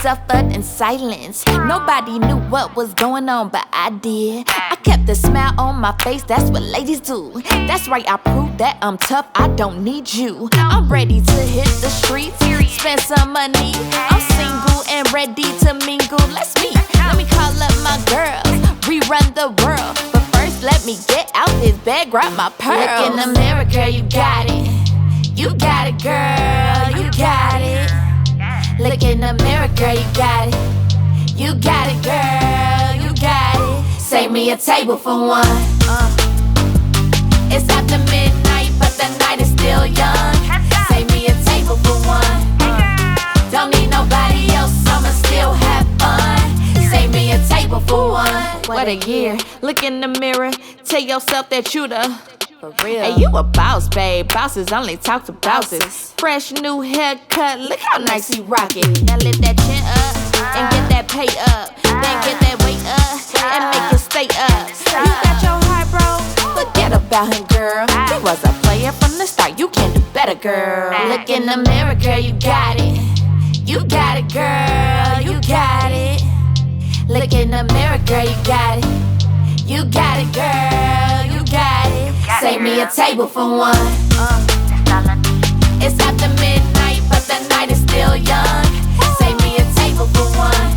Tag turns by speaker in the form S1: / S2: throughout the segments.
S1: suffered in silence. Nobody knew what was going on, but I did. I kept a smile on my face, that's what ladies do. That's right, I proved that I'm tough, I don't need you. I'm ready to hit the streets, spend some money. I'm single and ready to mingle, let's meet. Let me call up my girls, rerun the world. But first let me get out this bag, grab my pearls. Look in the mirror, girl, you got it. You got it, girl, you got it. Look in the mirror, girl, you got it. You got it, girl, you got it. Save me a table for one. It's after midnight, but the night is still young. Save me a table for one. Don't need nobody else, I'ma still have fun. Save me a table for one. What a year. Look in the mirror, tell yourself that you the for real. Hey, you a boss, babe. Bosses only talk to bosses. Fresh new haircut, look how nice he rockin'. Now lift that chin up and get that pay up. Then get that weight up and make it stay up. You got your heart, bro? Forget about him, girl. He was a player from the start. You can do better, girl. Look in the mirror, girl. You got it. You got it, girl. You got it. Look in the mirror, girl. You got it. You got it, girl. You got it. Save me a table for one. It's after midnight, but the night is still young. Save me a table for one.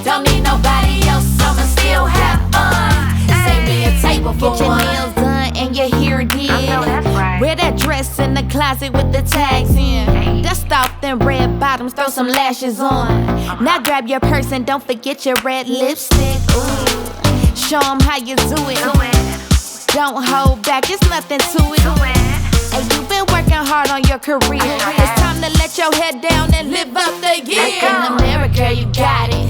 S1: Don't need nobody else, I'ma still have fun. Save me a table for one. Get your nails done and your hair did. Right. Wear that dress in the closet with the tags in. Dust off them red bottoms, throw some lashes on. Now grab your purse and don't forget your red lipstick. Ooh. Show 'em how you do it. Don't hold back, there's nothing to it. And you've been working hard on your career. It's time to let your head down and live up the year. Look in the mirror, girl, you got it.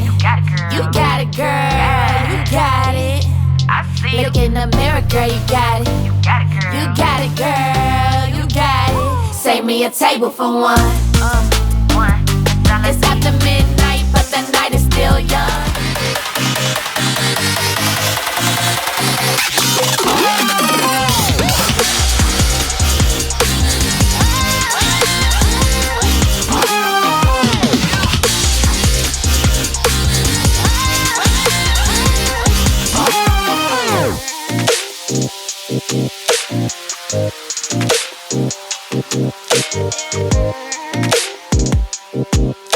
S1: You got it, girl. You got it. Look in the mirror, girl, you got it. You got it, girl. You got it. Save me a table for one. It's after midnight, but the night is still young.
S2: Thank you.